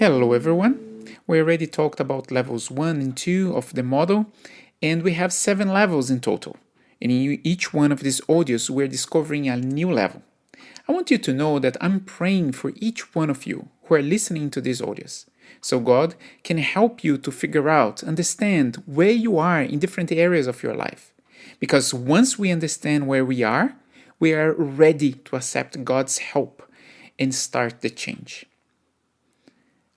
Hello everyone! We already talked about levels 1 and 2 of the model, and we have 7 levels in total. And in each one of these audios, we're discovering a new level. I want you to know that I'm praying for each one of you who are listening to these audios, so God can help you to figure out, understand where you are in different areas of your life. Because once we understand where we are ready to accept God's help and start the change.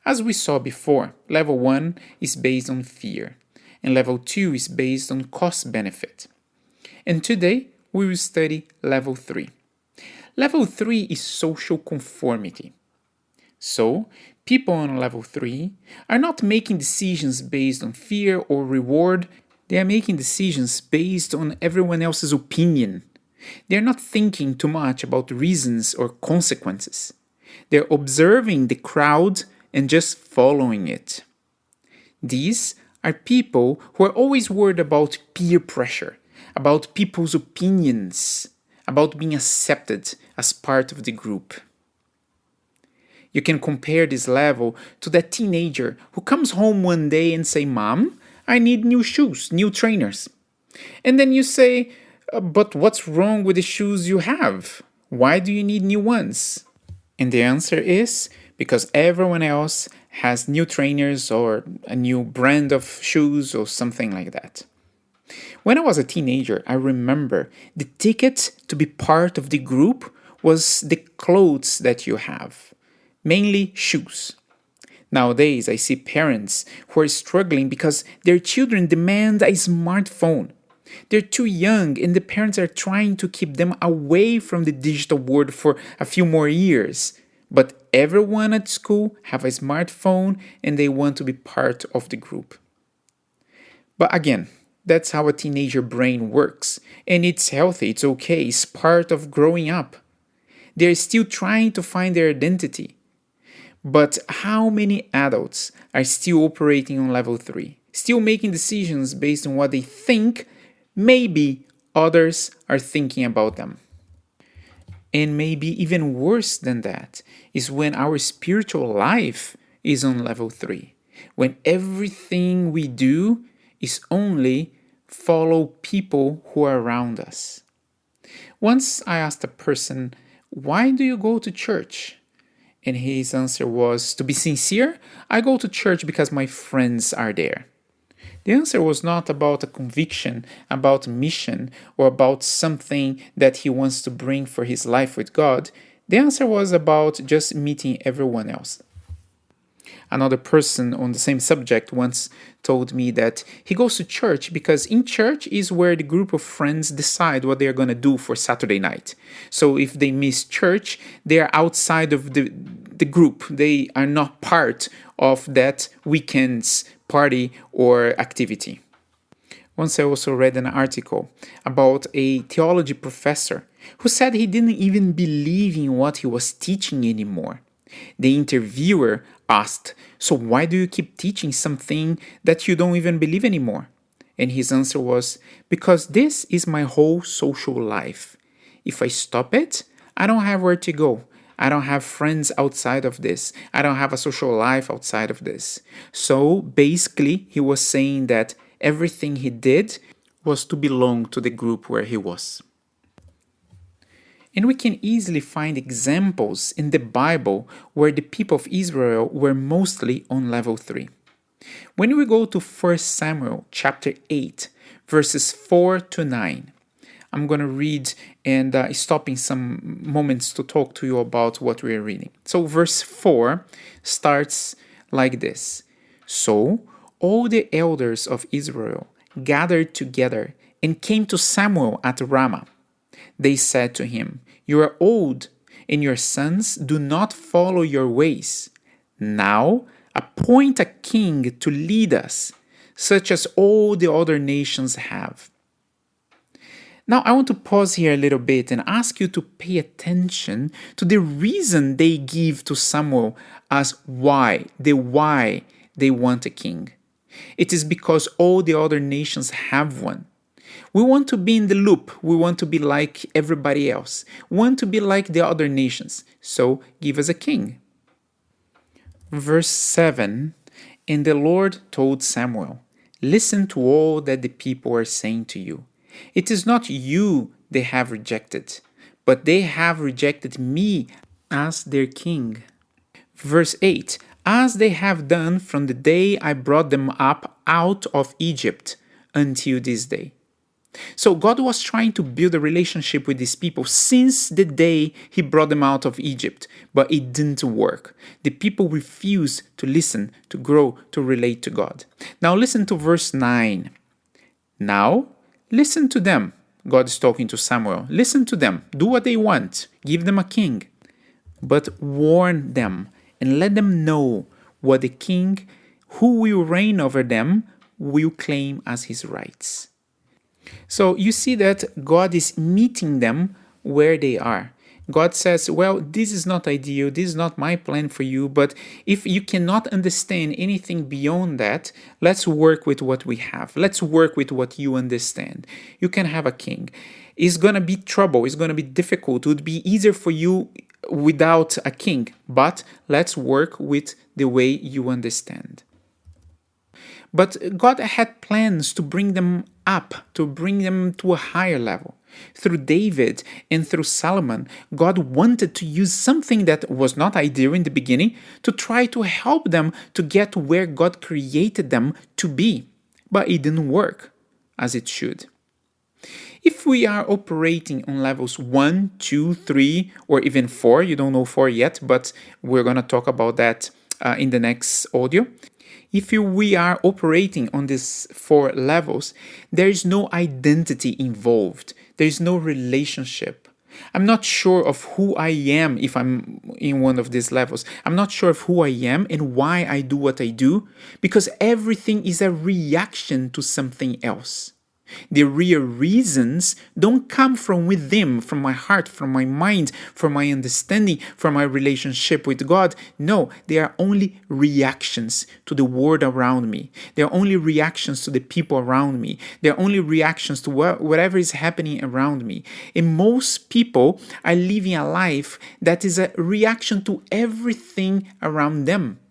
As we saw before, level 1 is based on fear, and level 2 is based on cost-benefit. And today, we will study level 3. Level 3 is social conformity. So, people on level 3 are not making decisions based on fear or reward, they are making decisions based on everyone else's opinion. They are not thinking too much about reasons or consequences. They are observing the crowd and just following it. These are people who are always worried about peer pressure, about people's opinions, about being accepted as part of the group. You can compare this level to that teenager who comes home one day and say, "Mom, I need new shoes, new trainers." And then you say, "But what's wrong with the shoes you have? Why do you need new ones?" And the answer is, because everyone else has new trainers or a new brand of shoes or something like that. When I was a teenager, I remember the ticket to be part of the group was the clothes that you have, mainly shoes. Nowadays, I see parents who are struggling because their children demand a smartphone. They're too young and the parents are trying to keep them away from the digital world for a few more years. But everyone at school have a smartphone and they want to be part of the group. But again, that's how a teenager brain works. And it's healthy, it's okay, it's part of growing up. They're still trying to find their identity. But how many adults are still operating on level 3? Still making decisions based on what they think maybe others are thinking about them. And maybe even worse than that is when our spiritual life is on level 3. When everything we do is only follow people who are around us. Once I asked a person, "Why do you go to church?" And his answer was, "To be sincere, I go to church because my friends are there." The answer was not about a conviction, about a mission, or about something that he wants to bring for his life with God. The answer was about just meeting everyone else. Another person on the same subject once told me that he goes to church because in church is where the group of friends decide what they are going to do for Saturday night. So if they miss church, they are outside of the group. They are not part of that weekend's party or activity. Once I also read an article about a theology professor who said he didn't even believe in what he was teaching anymore. The interviewer asked, "So why do you keep teaching something that you don't even believe anymore?" And his answer was, "Because this is my whole social life. If I stop it, I don't have where to go. I don't have friends outside of this. I don't have a social life outside of this." So basically, he was saying that everything he did was to belong to the group where he was. And we can easily find examples in the Bible where the people of Israel were mostly on level 3. When we go to 1 Samuel chapter 8, verses 4 to 9, I'm going to read and stop in some moments to talk to you about what we are reading. So verse 4 starts like this. "So all the elders of Israel gathered together and came to Samuel at Ramah. They said to him, 'You are old, and your sons do not follow your ways. Now appoint a king to lead us, such as all the other nations have.'" Now I want to pause here a little bit and ask you to pay attention to the reason they give to Samuel as why they want a king. It is because all the other nations have one. We want to be in the loop. We want to be like everybody else. We want to be like the other nations. So give us a king. Verse 7, and the Lord told Samuel, listen to all that the people are saying to you. It is not you they have rejected, but they have rejected me as their king. Verse 8, as they have done from the day I brought them up out of Egypt until this day. So God was trying to build a relationship with these people since the day he brought them out of Egypt, but it didn't work. The people refused to listen, to grow, to relate to God. Now listen to verse 9. Now listen to them. God is talking to Samuel. Listen to them. Do what they want. Give them a king. But warn them and let them know what the king who will reign over them will claim as his rights. So you see that God is meeting them where they are. God says, well, this is not ideal, this is not my plan for you, but if you cannot understand anything beyond that, let's work with what we have. Let's work with what you understand. You can have a king. It's going to be trouble, it's going to be difficult. It would be easier for you without a king, but let's work with the way you understand. But God had plans to bring them up, to bring them to a higher level. Through David and through Solomon, God wanted to use something that was not ideal in the beginning to try to help them to get where God created them to be. But it didn't work as it should. If we are operating on levels 1, 2, 3, or even 4, you don't know 4 yet, but we're going to talk about that in the next audio. If we are operating on these 4 levels, there is no identity involved. There is no relationship. I'm not sure of who I am if I'm in one of these levels. I'm not sure of who I am and why I do what I do, because everything is a reaction to something else. The real reasons don't come from within, from my heart, from my mind, from my understanding, from my relationship with God. No, they are only reactions to the world around me. They are only reactions to the people around me. They are only reactions to whatever is happening around me. And most people are living a life that is a reaction to everything around them.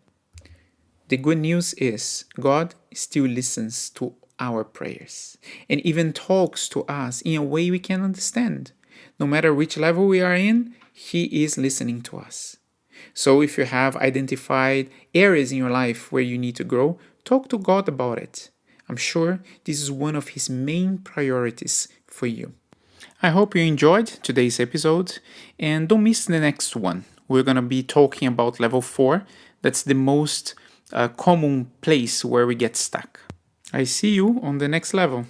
The good news is God still listens to our prayers and even talks to us in a way we can understand. No matter which level we are in, He is listening to us. So if you have identified areas in your life where you need to grow, talk to God about it. I'm sure this is one of His main priorities for you. I hope you enjoyed today's episode and don't miss the next one. We're going to be talking about level 4. That's the most common place where we get stuck. I see you on the next level.